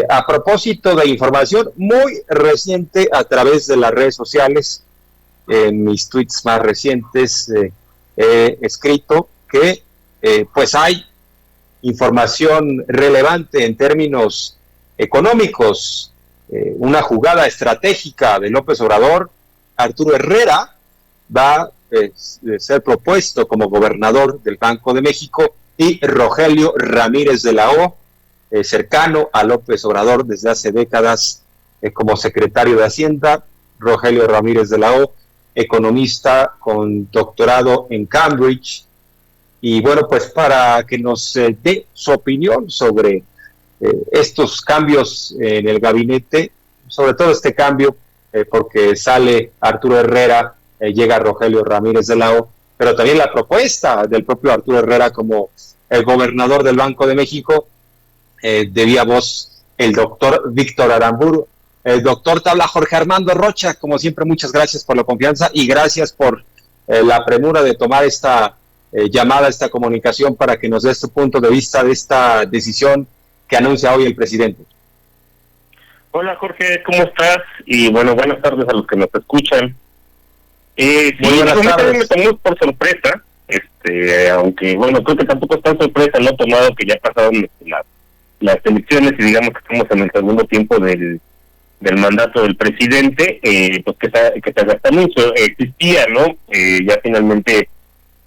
A propósito de información muy reciente a través de las redes sociales, en mis tweets más recientes he escrito que pues hay información relevante en términos económicos, una jugada estratégica de López Obrador. Arturo Herrera va a ser propuesto como gobernador del Banco de México y Rogelio Ramírez de la O, cercano a López Obrador desde hace décadas como secretario de Hacienda. Rogelio Ramírez de la O, economista con doctorado en Cambridge. Y bueno, pues para que nos dé su opinión sobre estos cambios en el gabinete, sobre todo este cambio, porque sale Arturo Herrera, llega Rogelio Ramírez de la O, pero también la propuesta del propio Arturo Herrera como el gobernador del Banco de México, de vía voz el doctor Víctor Aramburu. El doctor, te habla Jorge Armando Rocha. Como siempre, muchas gracias por la confianza y gracias por la premura de tomar esta llamada, esta comunicación para que nos dé su punto de vista de esta decisión que anuncia hoy el presidente. Hola Jorge, ¿cómo estás? Y bueno, buenas tardes a los que nos escuchan. Sí, buenas tardes. Me tomó por sorpresa, aunque bueno, creo que tampoco es tan sorpresa, no tomado que ya pasaron las elecciones y digamos que estamos en el segundo tiempo del mandato del presidente, pues que se haga este anuncio. Existía, ¿no? Ya finalmente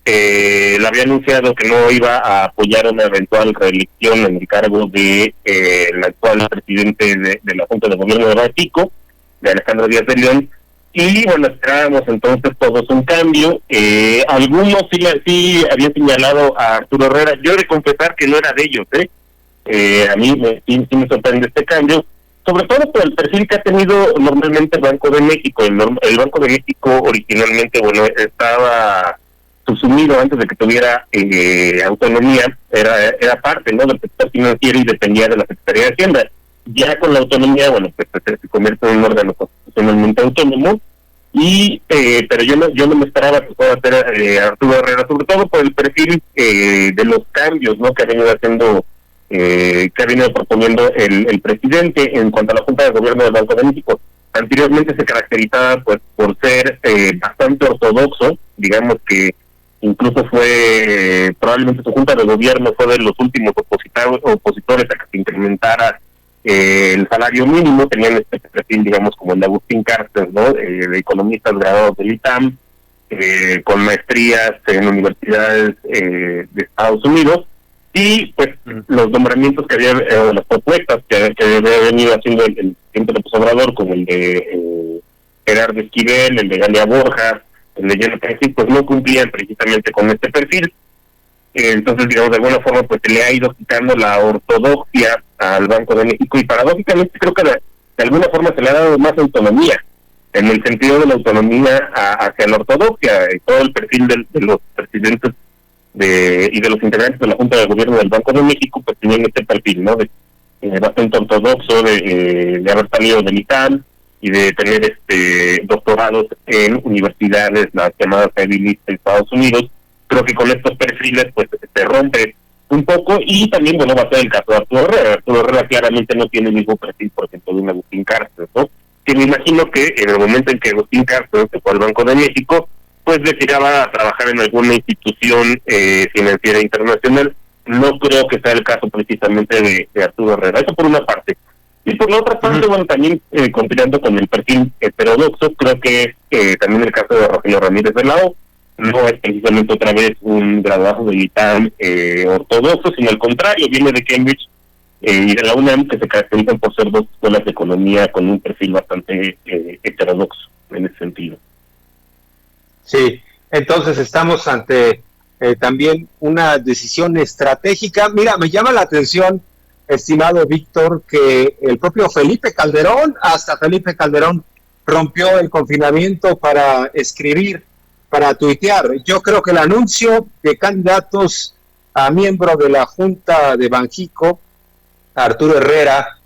le había anunciado que no iba a apoyar una eventual reelección en el cargo de el actual presidente de la Junta de Gobierno de Banxico, de Alejandro Díaz de León, y bueno, esperábamos entonces todos un cambio. Algunos sí habían señalado a Arturo Herrera. Yo he de confesar que no era de ellos, a mí sí me sorprende este cambio, sobre todo por el perfil que ha tenido normalmente el Banco de México. El Banco de México originalmente, bueno, estaba subsumido antes de que tuviera autonomía, era parte, ¿no?, del sector financiero y dependía de la Secretaría de Hacienda. Ya con la autonomía, bueno, pues se convierte en un órgano constitucionalmente autónomo, y pero yo no me esperaba que fuera a ser Arturo Herrera, sobre todo por el perfil de los cambios, ¿no?, que ha venido haciendo, que ha venido proponiendo el presidente en cuanto a la Junta de Gobierno del Banco de México. Anteriormente se caracterizaba pues por ser bastante ortodoxo, digamos que incluso fue probablemente su Junta de Gobierno fue de los últimos opositores a que se incrementara el salario mínimo. Tenían este perfil, digamos, como el de Agustín Carstens, ¿no?, de economistas graduados del ITAM, con maestrías en universidades de Estados Unidos. Y pues los nombramientos que había, las propuestas que había venido haciendo el presidente López Obrador, como el de Gerardo Esquivel, el de Galia Borja, el de Jenny Cancy, pues no cumplían precisamente con este perfil. Entonces, digamos, de alguna forma pues se le ha ido quitando la ortodoxia al Banco de México, y paradójicamente creo que de alguna forma se le ha dado más autonomía, en el sentido de la autonomía hacia la ortodoxia. Todo el perfil de los presidentes y de los integrantes de la Junta de Gobierno del Banco de México pues tenían este perfil, ¿no?, de bastante ortodoxo, de haber salido del ITAM y de tener doctorados en universidades, las llamadas Ivy League de Estados Unidos. Creo que con estos perfiles pues se rompe un poco, y también, bueno, va a ser el caso de Arturo Herrera. Arturo Herrera claramente no tiene el mismo perfil, por ejemplo, de un Agustín Carstens, ¿no?, que me imagino que en el momento en que Agustín Carstens se fue al Banco de México, pues deseaba a trabajar en alguna institución financiera internacional. No creo que sea el caso precisamente de Arturo Herrera. Eso por una parte. Y por la otra parte, bueno, también continuando con el perfil heterodoxo, creo que también el caso de Rogelio Ramírez de la O no es precisamente otra vez un graduado del ITAM ortodoxo, sino al contrario, viene de Cambridge y de la UNAM, que se caracterizan por ser dos escuelas de economía con un perfil bastante heterodoxo en ese sentido. Sí, entonces estamos ante también una decisión estratégica. Mira, me llama la atención, estimado Víctor, que el propio Felipe Calderón rompió el confinamiento para escribir, para tuitear. Yo creo que el anuncio de candidatos a miembro de la Junta de Banxico, Arturo Herrera,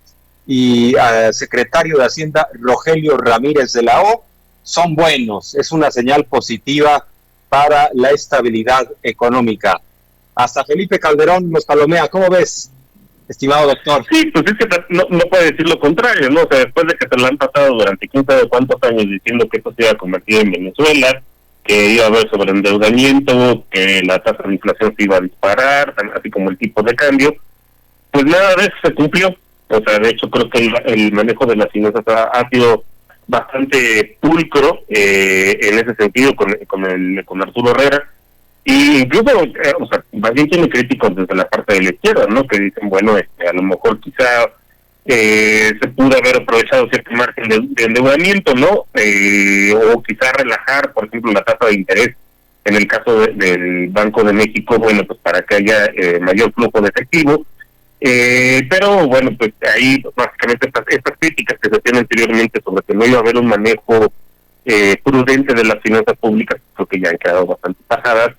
y a secretario de Hacienda, Rogelio Ramírez de la O, son buenos. Es una señal positiva para la estabilidad económica. Hasta Felipe Calderón nos palomea. ¿Cómo ves? estimado doctor. Sí, pues es que no puede decir lo contrario, ¿no? O sea, después de que se lo han pasado durante quién sabe cuántos años diciendo que esto se iba a convertir en Venezuela, que iba a haber sobreendeudamiento, que la tasa de inflación se iba a disparar, así como el tipo de cambio, pues nada de eso se cumplió. O sea, de hecho creo que el manejo de las finanzas ha sido bastante pulcro en ese sentido con Arturo Herrera. Y incluso, o sea, más bien tiene críticos desde la parte de la izquierda, ¿no? Que dicen, bueno, a lo mejor quizá se pudo haber aprovechado cierto margen de endeudamiento, ¿no? O quizá relajar, por ejemplo, la tasa de interés en el caso del Banco de México, bueno, pues para que haya mayor flujo de efectivo. Pero bueno, pues ahí básicamente estas críticas que se hacían anteriormente sobre que no iba a haber un manejo prudente de las finanzas públicas, creo que ya han quedado bastante pasadas.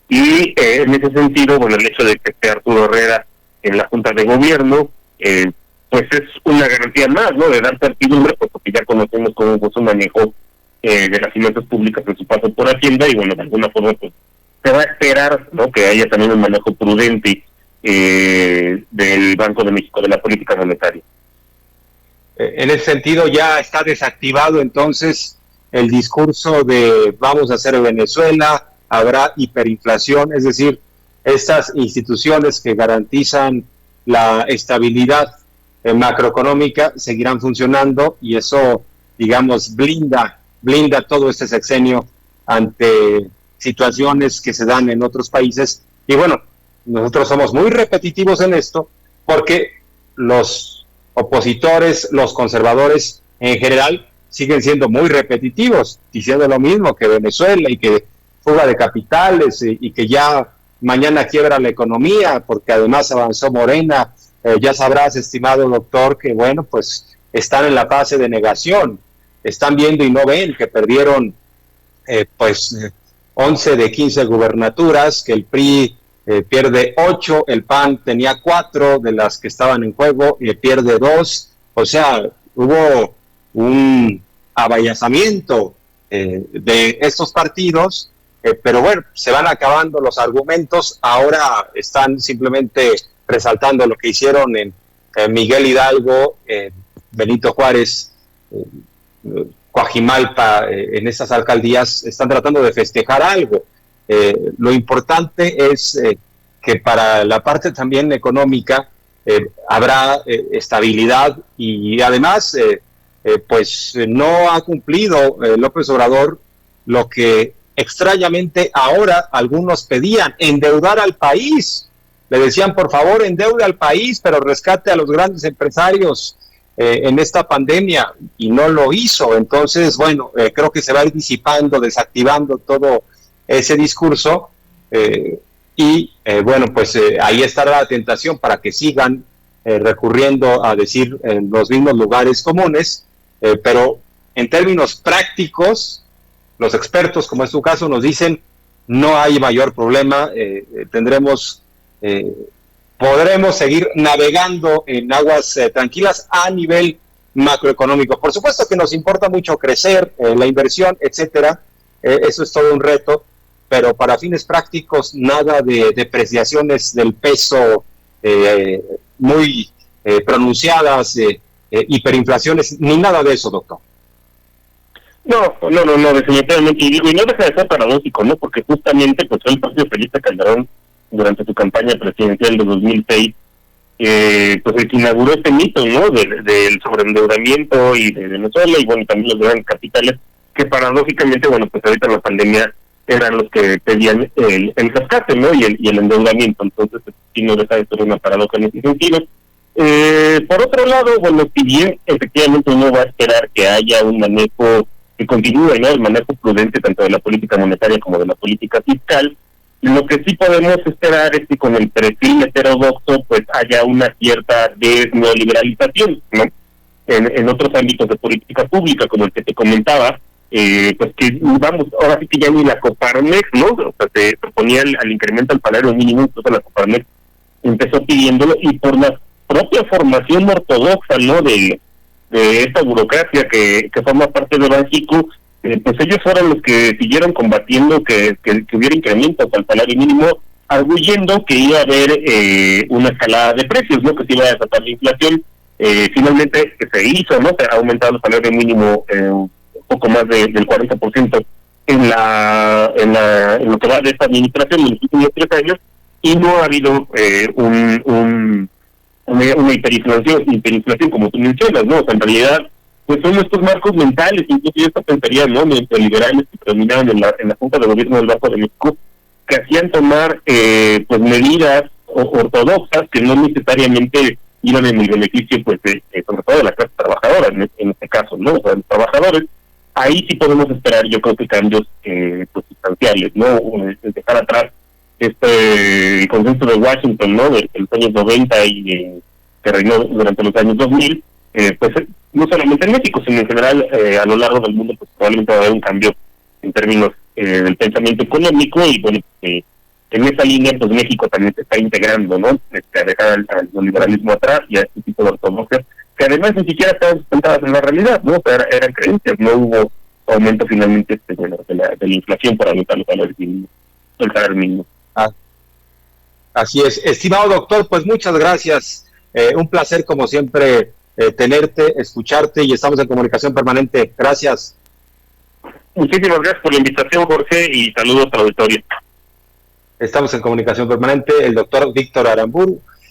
Y en ese sentido, bueno, el hecho de que esté Arturo Herrera en la Junta de Gobierno, pues es una garantía más, ¿no? De dar certidumbre, pues porque ya conocemos cómo fue su manejo de las finanzas públicas en su paso por Hacienda, y bueno, de alguna forma, pues se va a esperar, ¿no? Que haya también un manejo prudente del Banco de México, de la política monetaria. En ese sentido, ya está desactivado entonces el discurso de vamos a hacer Venezuela, habrá hiperinflación, es decir, estas instituciones que garantizan la estabilidad macroeconómica seguirán funcionando, y eso, digamos, blinda todo este sexenio ante situaciones que se dan en otros países. Y bueno, nosotros somos muy repetitivos en esto porque los opositores, los conservadores en general, siguen siendo muy repetitivos, diciendo lo mismo que Venezuela y que fuga de capitales y que ya mañana quiebra la economía porque además avanzó Morena. Ya sabrás, estimado doctor, que bueno, pues están en la fase de negación, están viendo y no ven que perdieron 11 de 15 gubernaturas, que el PRI pierde 8, el PAN tenía 4 de las que estaban en juego y pierde 2, o sea, hubo un abayazamiento de estos partidos, pero bueno, se van acabando los argumentos, ahora están simplemente resaltando lo que hicieron en Miguel Hidalgo, Benito Juárez, Coajimalpa, en estas alcaldías, están tratando de festejar algo. Lo importante es que para la parte también económica habrá estabilidad, y además pues no ha cumplido López Obrador lo que extrañamente ahora algunos pedían: endeudar al país. Le decían, por favor, endeude al país, pero rescate a los grandes empresarios en esta pandemia, y no lo hizo. Entonces, bueno, creo que se va a ir disipando, desactivando todo ese discurso, y bueno, pues ahí estará la tentación para que sigan recurriendo a decir en los mismos lugares comunes, pero en términos prácticos, los expertos, como es tu caso, nos dicen no hay mayor problema, podremos seguir navegando en aguas tranquilas a nivel macroeconómico. Por supuesto que nos importa mucho crecer, la inversión, etcétera, eso es todo un reto, pero para fines prácticos nada de depreciaciones del peso muy pronunciadas, hiperinflaciones, ni nada de eso, doctor. No, definitivamente, y no deja de ser paradójico, ¿no? Porque justamente pues fue el propio Felipe Calderón, durante su campaña presidencial de 2006, pues el que inauguró este mito, ¿no? Del sobreendeudamiento y de Venezuela, y bueno, también los grandes capitales, que paradójicamente, bueno, pues ahorita en la pandemia eran los que pedían el rescate, ¿no? Y el endeudamiento. Entonces, sí, no deja de ser una paradoja en ese sentido. Por otro lado, bueno, si bien efectivamente uno va a esperar que haya un manejo que continúe, ¿no? El manejo prudente tanto de la política monetaria como de la política fiscal, lo que sí podemos esperar es que con el perfil heterodoxo pues haya una cierta desneoliberalización, ¿no? En otros ámbitos de política pública, como el que te comentaba, pues que vamos, ahora sí que ya ni la Coparmex, ¿no? O sea, se proponía al incremento al salario mínimo, incluso la Coparmex empezó pidiéndolo, y por la propia formación ortodoxa, ¿no? De esta burocracia que forma parte de Banxico, pues ellos fueron los que siguieron combatiendo que hubiera incrementos al salario mínimo, arguyendo que iba a haber una escalada de precios, ¿no? Que se iba a desatar la inflación. Finalmente que se hizo, ¿no? Se ha aumentado el salario mínimo un poco más del 40% en lo que va de esta administración en los últimos 3 años, y no ha habido una hiperinflación como tú mencionas, ¿no? O sea, en realidad, pues son estos marcos mentales, incluso yo esta pensaría, ¿no? Neoliberales que terminaban en la Junta de Gobierno del Banco de México, que hacían tomar pues medidas ortodoxas que no necesariamente iban en el beneficio, pues, sobre todo de la clase trabajadora, en este caso, ¿no? O sea, los trabajadores, ahí sí podemos esperar, yo creo que cambios pues sustanciales, ¿no? Dejar atrás el consenso de Washington, ¿no? De los años 90 y que reinó durante los años 2000, pues no solamente en México, sino en general a lo largo del mundo, pues probablemente va a haber un cambio en términos del pensamiento económico, y bueno, en esa línea pues México también se está integrando, ¿no? A dejar al neoliberalismo atrás y a este tipo de ortodoxias que además ni siquiera estaban sustentadas en la realidad, ¿no? O sea, eran creencias, no hubo aumento finalmente de la inflación por aumentar los salarios mínimos, el salario mínimo. Así es. Estimado doctor, pues muchas gracias. Un placer, como siempre, tenerte, escucharte, y estamos en comunicación permanente. Gracias. Muchísimas gracias por la invitación, Jorge, y saludos al auditorio. Estamos en comunicación permanente. El doctor Víctor Aramburu,